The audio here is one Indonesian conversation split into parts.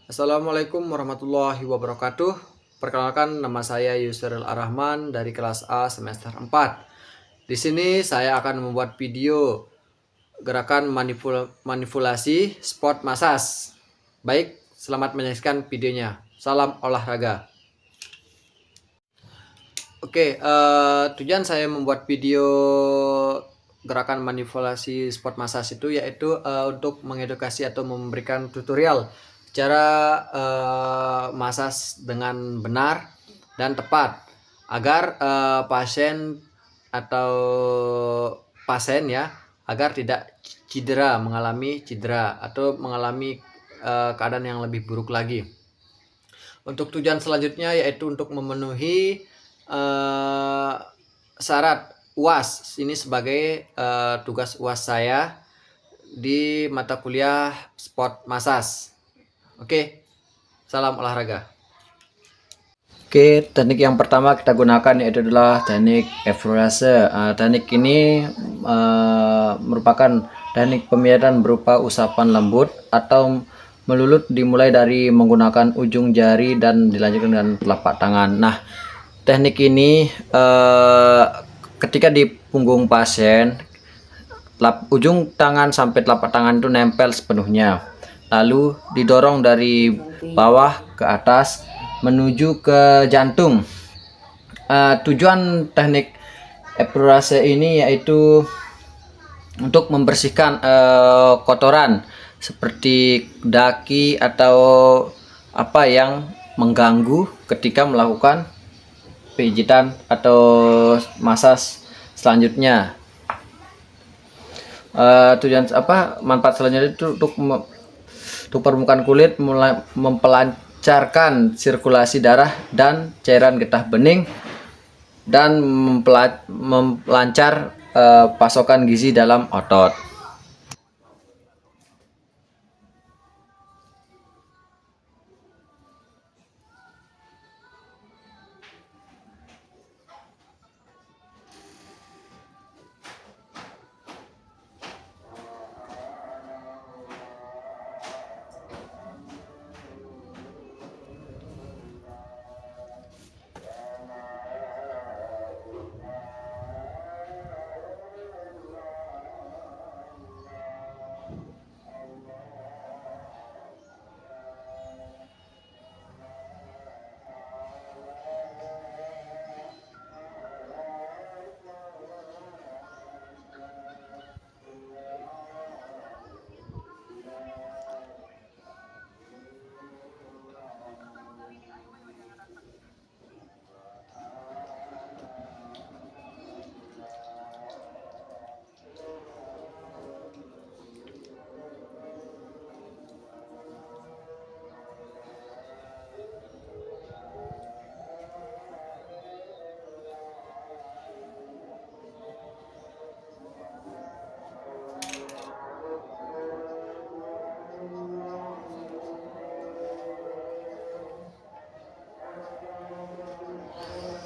Assalamualaikum warahmatullahi wabarakatuh. Perkenalkan, nama saya Yusril Ar-Rahman dari kelas A semester 4. Di sini saya akan membuat video gerakan manipulasi sport massage. Baik, selamat menyaksikan videonya. Salam olahraga. Tujuan saya membuat video gerakan manipulasi sport massage itu yaitu untuk mengedukasi atau memberikan tutorial cara massage dengan benar dan tepat agar pasien atau pasien ya agar tidak mengalami cedera atau mengalami keadaan yang lebih buruk lagi. Untuk tujuan selanjutnya yaitu untuk memenuhi syarat UAS. Ini sebagai tugas UAS saya di mata kuliah sport massage. Oke, salam olahraga. Oke, teknik yang pertama kita gunakan yaitu adalah teknik F-Rase. Teknik ini merupakan teknik pemijatan berupa usapan lembut atau melulut dimulai dari menggunakan ujung jari dan dilanjutkan dengan telapak tangan. Nah, teknik ini ketika di punggung pasien, ujung tangan sampai telapak tangan itu nempel sepenuhnya. Lalu didorong dari bawah ke atas menuju ke jantung. Tujuan teknik F-Rase ini yaitu untuk membersihkan kotoran seperti daki atau apa yang mengganggu ketika melakukan pijitan atau massage selanjutnya. Manfaat selanjutnya itu untuk permukaan kulit, mempelancarkan sirkulasi darah dan cairan getah bening, dan melancar pasokan gizi dalam otot.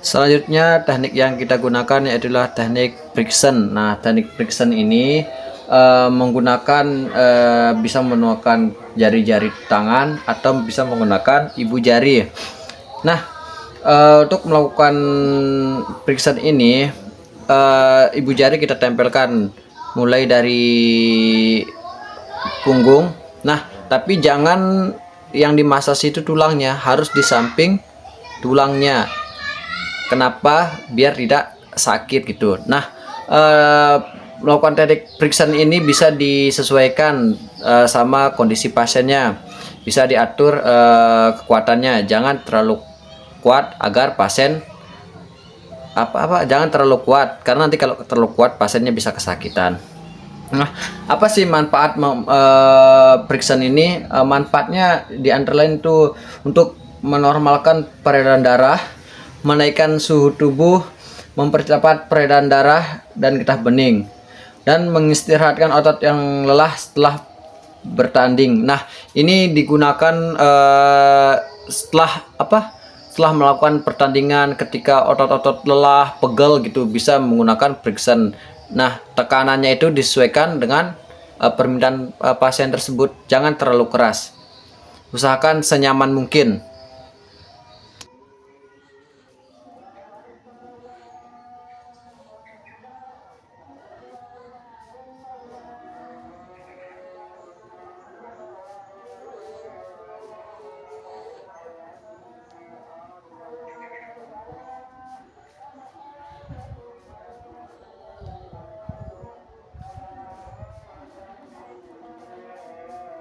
Selanjutnya teknik yang kita gunakan yaitu teknik friction. Nah, teknik friction ini menggunakan bisa menggunakan jari-jari tangan atau bisa menggunakan ibu jari. Nah, untuk melakukan friction ini ibu jari kita tempelkan mulai dari punggung. Nah, tapi jangan yang dimasas itu tulangnya, harus di samping tulangnya. Kenapa? Biar tidak sakit gitu. Nah, melakukan teknik friction ini bisa disesuaikan sama kondisi pasiennya. Bisa diatur kekuatannya. Jangan terlalu kuat agar pasien jangan terlalu kuat, karena nanti kalau terlalu kuat pasiennya bisa kesakitan. Nah, apa sih manfaat friction ini? Manfaatnya di antara lain itu untuk menormalkan peredaran darah, menaikkan suhu tubuh, mempercepat peredaran darah dan getah bening, dan mengistirahatkan otot yang lelah setelah bertanding. Nah, ini digunakan setelah melakukan pertandingan, ketika otot-otot lelah, pegel gitu, bisa menggunakan friction. Nah, tekanannya itu disesuaikan dengan permintaan pasien tersebut, jangan terlalu keras. Usahakan senyaman mungkin.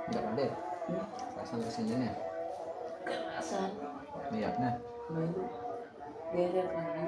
Enggak ada. Pasang ke sini nih. Kerasan. Lihatnya. Baru beda lagi.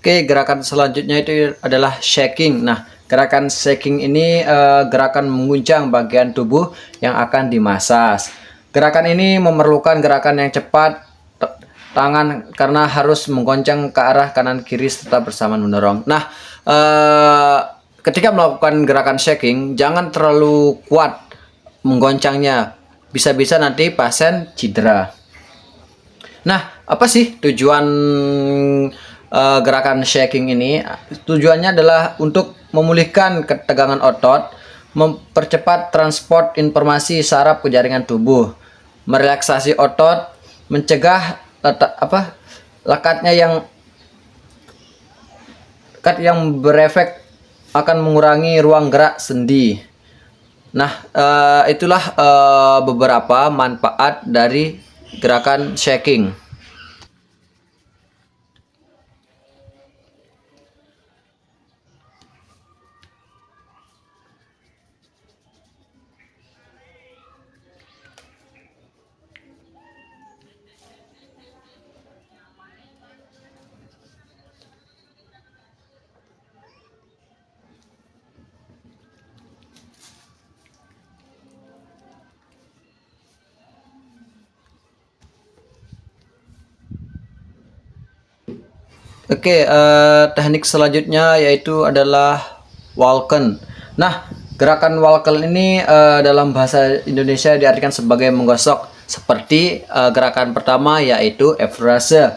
Oke, gerakan selanjutnya itu adalah shaking. Nah, gerakan shaking ini gerakan mengguncang bagian tubuh yang akan dimasas. Gerakan ini memerlukan gerakan yang cepat tangan karena harus menggoncang ke arah kanan kiri serta bersamaan mendorong. Nah, ketika melakukan gerakan shaking, jangan terlalu kuat menggoncangnya. Bisa-bisa nanti pasien cedera. Nah, apa sih tujuan gerakan shaking ini? Tujuannya adalah untuk memulihkan ketegangan otot, mempercepat transport informasi saraf ke jaringan tubuh, merelaksasi otot, mencegah lekatnya lekat yang berefek akan mengurangi ruang gerak sendi. Nah, itulah beberapa manfaat dari gerakan shaking. Oke, teknik selanjutnya yaitu adalah walken. Nah, gerakan walken ini dalam bahasa Indonesia diartikan sebagai menggosok, seperti gerakan pertama yaitu efrase.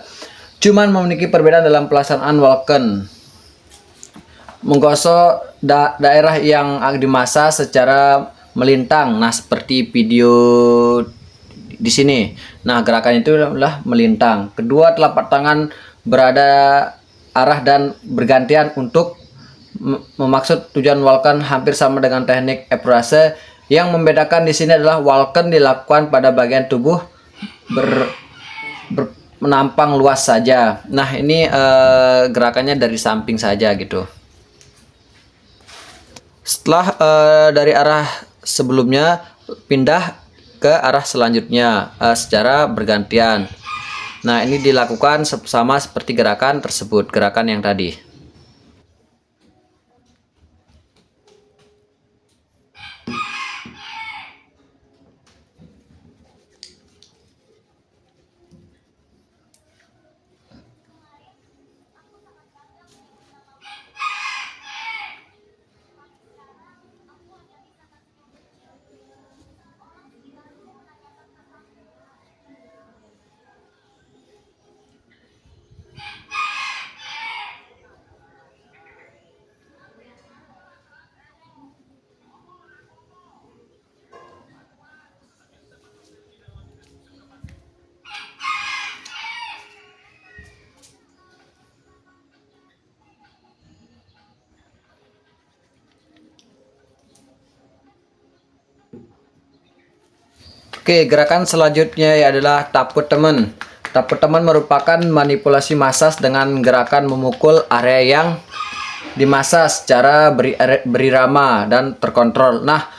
Cuman memiliki perbedaan dalam pelaksanaan walken. Menggosok daerah yang dimasas secara melintang. Nah, seperti video di sini. Nah, gerakan itu adalah melintang. Kedua telapak tangan berada arah dan bergantian untuk memaksud tujuan walken hampir sama dengan teknik efrase. Yang membedakan di sini adalah walken dilakukan pada bagian tubuh menampang luas saja. Nah, ini gerakannya dari samping saja gitu. Setelah dari arah sebelumnya pindah ke arah selanjutnya secara bergantian. Nah, ini dilakukan sama seperti gerakan tersebut, gerakan yang tadi. Oke, gerakan selanjutnya adalah taput teman. Taput teman merupakan manipulasi masas dengan gerakan memukul area yang dimasas secara berirama dan terkontrol. Nah,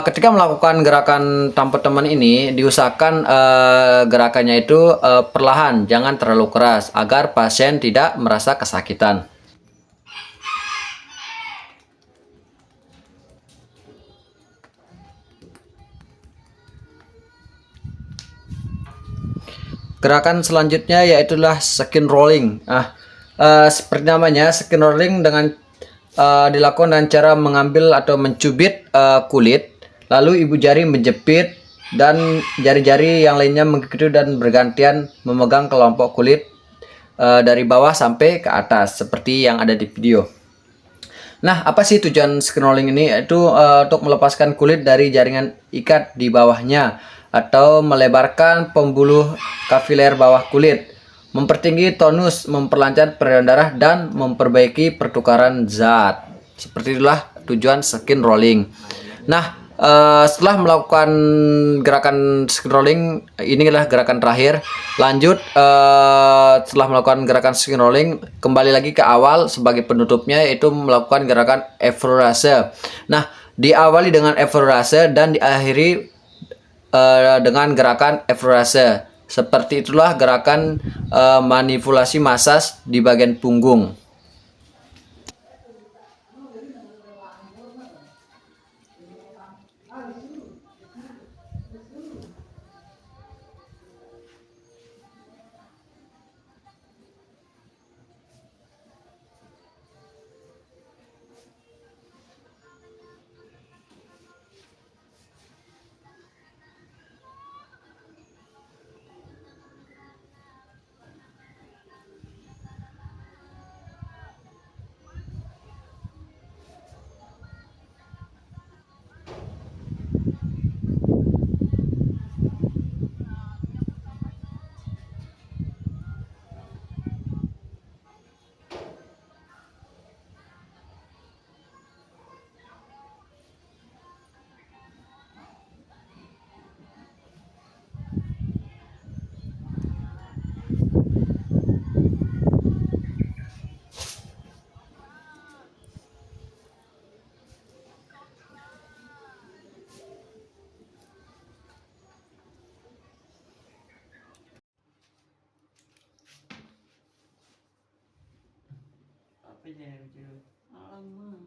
ketika melakukan gerakan tampuk teman ini, diusahakan gerakannya itu perlahan, jangan terlalu keras, agar pasien tidak merasa kesakitan. Gerakan selanjutnya yaitulah skin rolling. Seperti namanya, skin rolling dilakukan dengan cara mengambil atau mencubit kulit, lalu ibu jari menjepit dan jari-jari yang lainnya mengikuti dan bergantian memegang kelompok kulit dari bawah sampai ke atas seperti yang ada di video. Nah, apa sih tujuan scrolling ini? Itu untuk melepaskan kulit dari jaringan ikat di bawahnya atau melebarkan pembuluh kapiler bawah kulit, mempertinggi tonus, memperlancar peredaran darah, dan memperbaiki pertukaran zat. Seperti itulah tujuan skin rolling. Nah, setelah melakukan gerakan skin rolling, inilah gerakan terakhir. Lanjut, setelah melakukan gerakan skin rolling, kembali lagi ke awal sebagai penutupnya, yaitu melakukan gerakan efferase. Nah, diawali dengan efferase dan diakhiri dengan gerakan efferase. Seperti itulah gerakan manipulasi masas di bagian punggung. Alamak.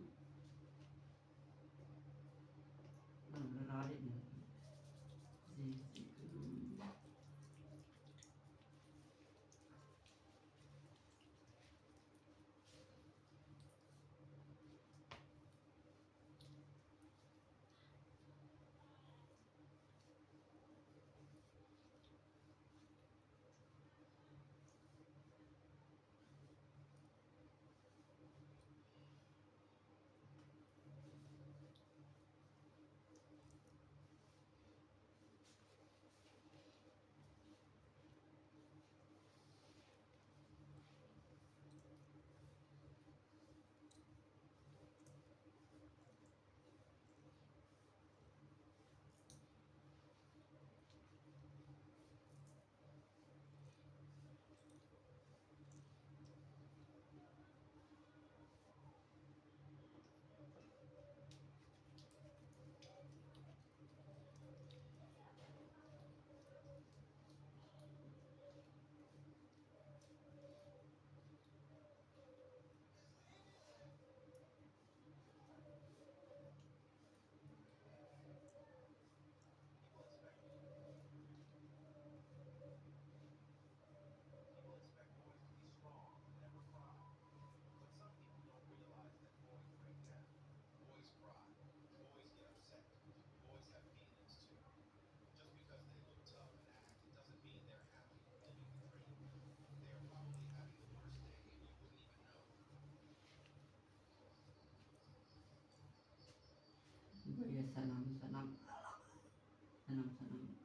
Ya senam-senam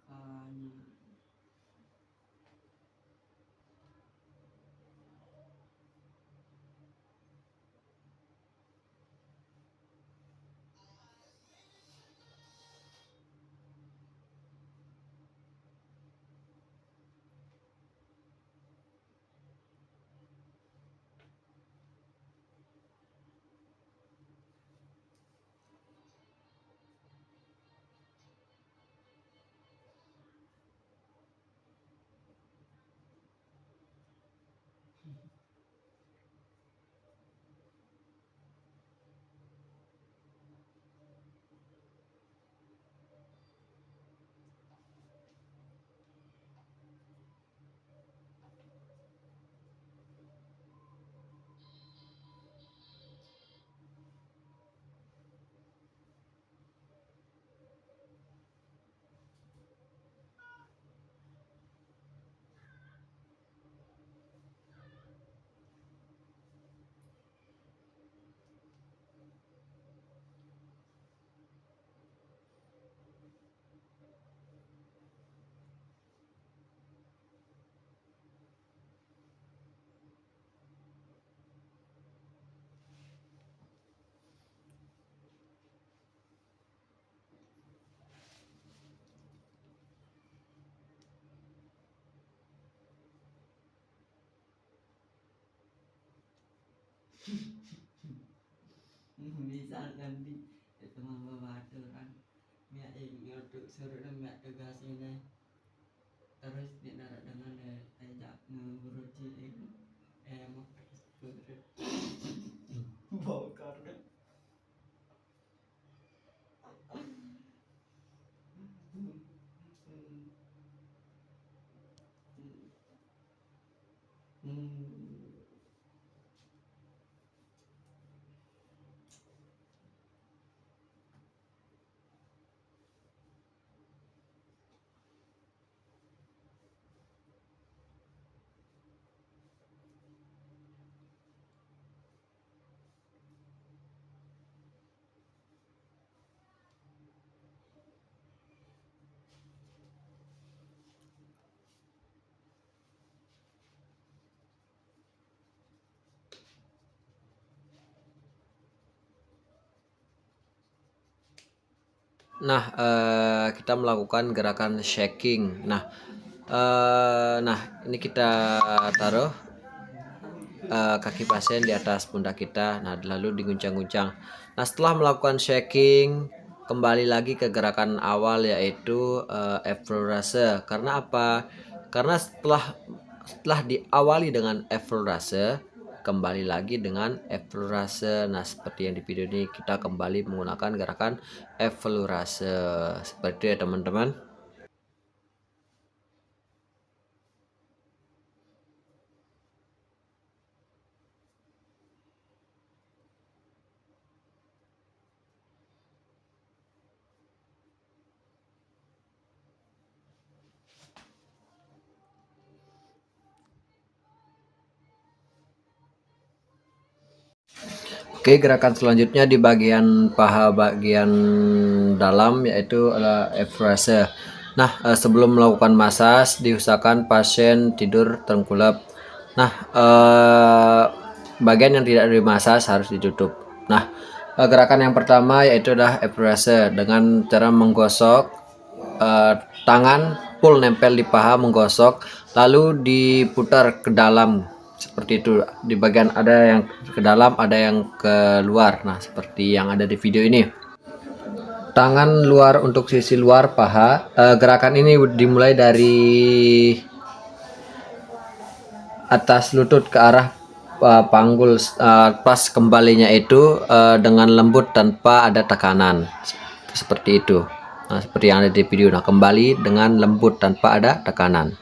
kanya. misalkan di itu mah babaturan mia ingat tuh suruh mia tugas ini terus di darat dengan ajak ngeburuci mau suruh bokor kan Nah, kita melakukan gerakan shaking. Nah, ini kita taruh kaki pasien di atas pundak kita. Nah, lalu diguncang-guncang. Nah, setelah melakukan shaking, kembali lagi ke gerakan awal yaitu effleurase. Karena apa? Karena setelah diawali dengan effleurase, kembali lagi dengan effleurase. Nah, seperti yang di video ini kita kembali menggunakan gerakan effleurase. Seperti itu ya, teman-teman. Oke, gerakan selanjutnya di bagian paha bagian dalam yaitu adalah effleurase. Nah, sebelum melakukan massage diusahakan pasien tidur tengkulap. Nah, bagian yang tidak dimasas harus ditutup. Nah, gerakan yang pertama yaitu adalah effleurase dengan cara menggosok tangan full nempel di paha, menggosok lalu diputar ke dalam seperti itu. Di bagian ada yang ke dalam, ada yang ke luar. Nah, seperti yang ada di video ini. Tangan luar untuk sisi luar paha. Gerakan ini dimulai dari atas lutut ke arah panggul, pas kembalinya itu dengan lembut tanpa ada tekanan. Seperti itu. Nah, seperti yang ada di video. Nah, kembali dengan lembut tanpa ada tekanan.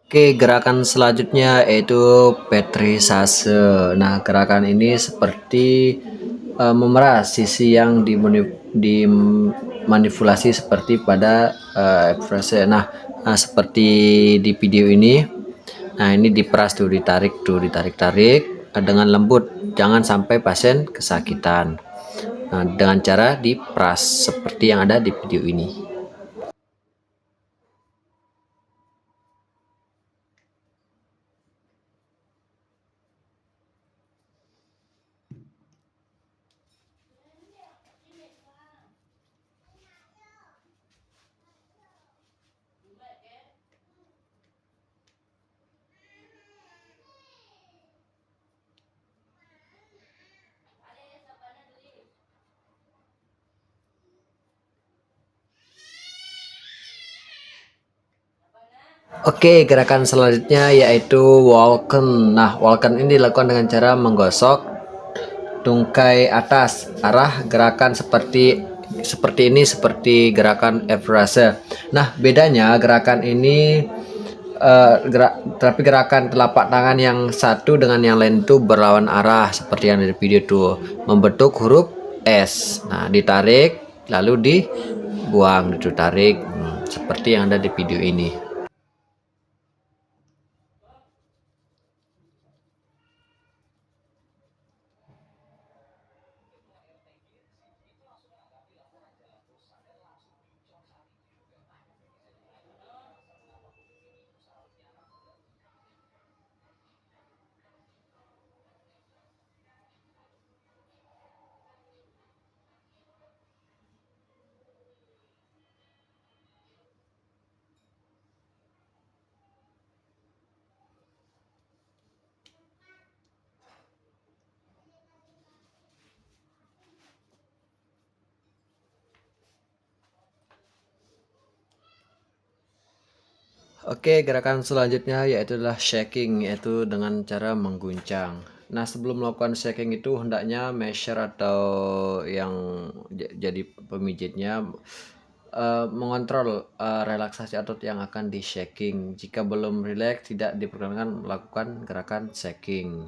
Oke, gerakan selanjutnya yaitu petrisase. Nah, gerakan ini seperti memeras sisi yang dimanipulasi seperti pada frase. Nah, seperti di video ini. Nah, ini diperas tuh, ditarik-tarik dengan lembut. Jangan sampai pasien kesakitan. Nah, dengan cara diperas seperti yang ada di video ini. Oke, gerakan selanjutnya yaitu walken. Nah, walken ini dilakukan dengan cara menggosok tungkai atas. Arah gerakan seperti ini seperti gerakan F-raiser. Nah, bedanya gerakan ini tapi gerakan telapak tangan yang satu dengan yang lain itu berlawan arah seperti yang di video tuh, membentuk huruf S. Nah, ditarik lalu dibuang, ditarik seperti yang ada di video ini. Oke, gerakan selanjutnya yaitu adalah shaking, yaitu dengan cara mengguncang. Nah, sebelum melakukan shaking itu hendaknya measure atau yang jadi pemijitnya mengontrol relaksasi otot yang akan di shaking. Jika belum rileks, tidak diperkenankan melakukan gerakan shaking.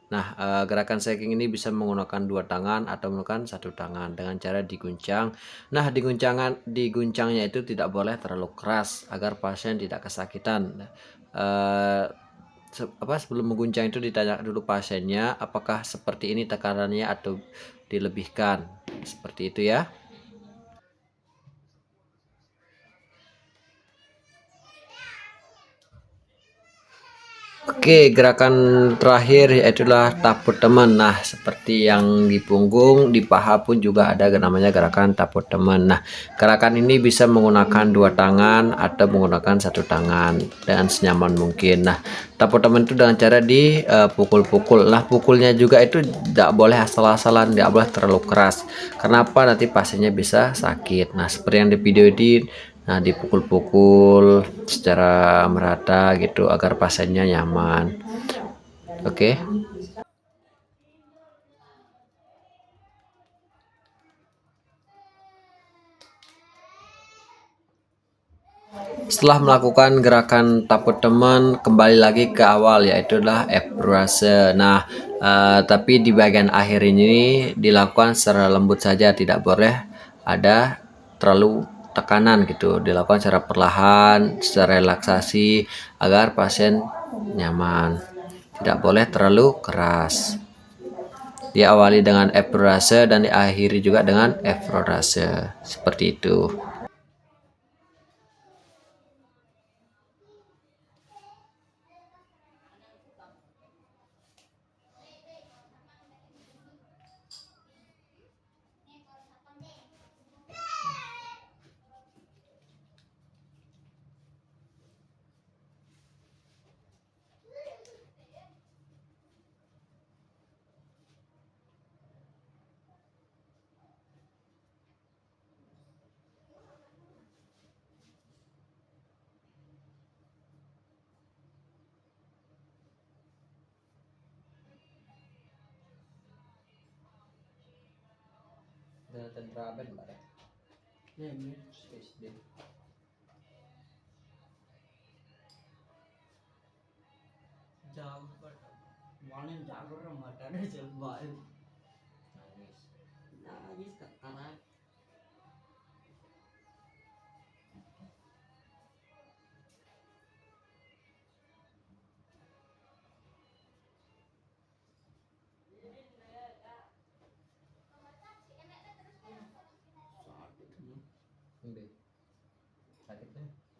Nah, gerakan shaking ini bisa menggunakan dua tangan atau menggunakan satu tangan dengan cara diguncang. Nah, diguncangnya itu tidak boleh terlalu keras agar pasien tidak kesakitan. Eh, Sebelum mengguncang itu ditanya dulu pasiennya apakah seperti ini tekanannya atau dilebihkan. Seperti itu ya. Oke, gerakan terakhir yaitulah taput teman. Nah, seperti yang di punggung, di paha pun juga ada namanya gerakan taput teman. Nah, gerakan ini bisa menggunakan dua tangan atau menggunakan satu tangan dengan senyaman mungkin. Nah, taput teman itu dengan cara dipukul-pukul. Nah, pukulnya juga itu tidak boleh asal-asalan, tidak boleh terlalu keras. Kenapa? Nanti pasiennya bisa sakit. Nah, seperti yang di video ini. Nah, dipukul-pukul secara merata gitu agar pasiennya nyaman. Oke. Setelah melakukan gerakan taput teman, kembali lagi ke awal yaitu adalah F-raiser. Nah, tapi di bagian akhir ini dilakukan secara lembut saja, tidak boleh ada terlalu tekanan gitu. Dilakukan secara perlahan, secara relaksasi agar pasien nyaman. Tidak boleh terlalu keras. Diawali dengan F-raiser dan diakhiri juga dengan F-raiser. Seperti itu. Ini jauh mana jago ramadan aja baik nangis ketarak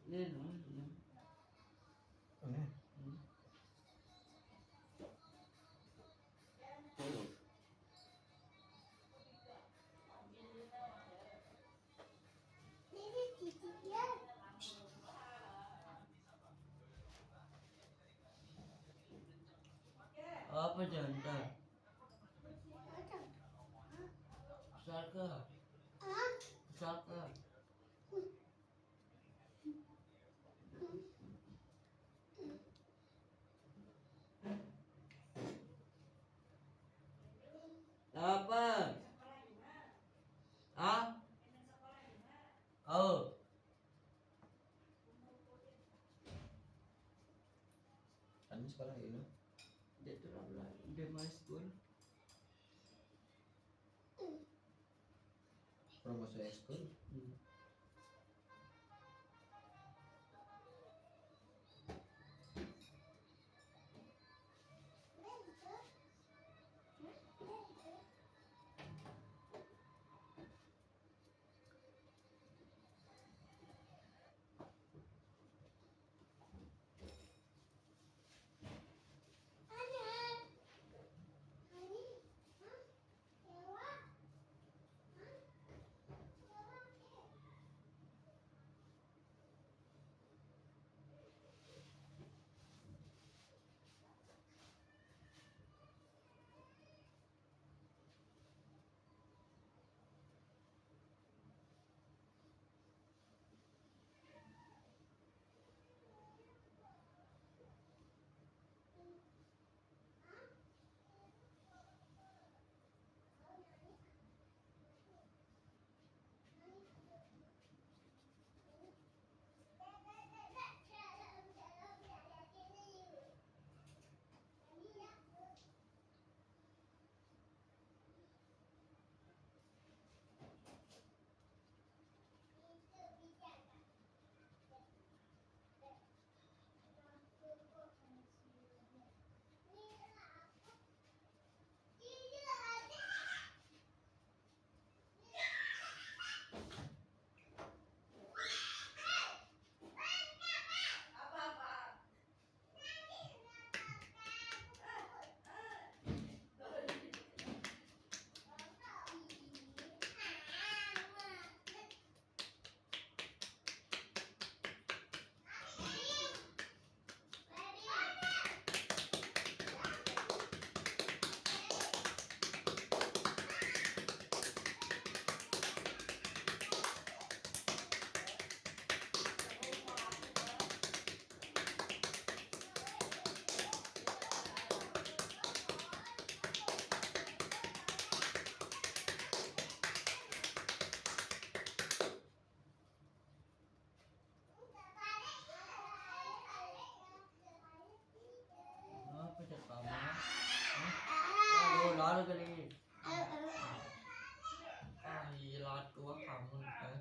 ini apa jantan saka saka sekolah ini? Dia tuh lah dia my school. Promosi ekskul. Apa cak kamu? Lalu kali. Gila tua kamu kan.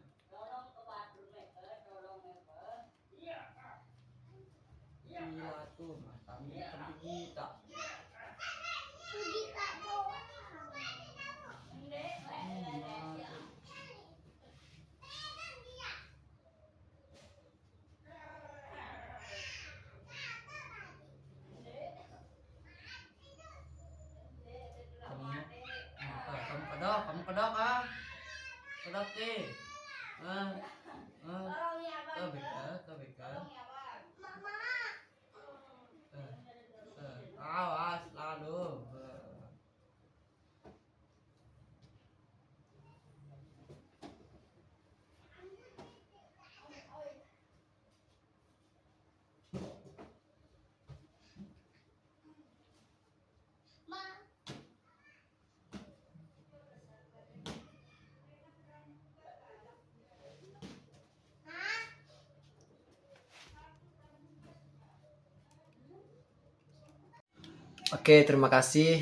Gila tuh matanya pergi tak. Kamu kedok ah. Kedok sih. Kebeka. Awas lalu. Oke, terima kasih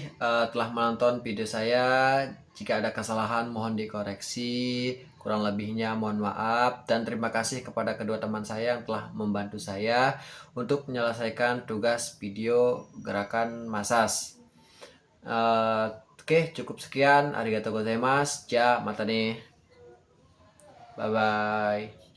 telah menonton video saya. Jika ada kesalahan mohon dikoreksi, kurang lebihnya mohon maaf, dan terima kasih kepada kedua teman saya yang telah membantu saya untuk menyelesaikan tugas video gerakan massage. Oke, cukup sekian. Arigatou gozaimasu. Ja, mata nih. Bye bye.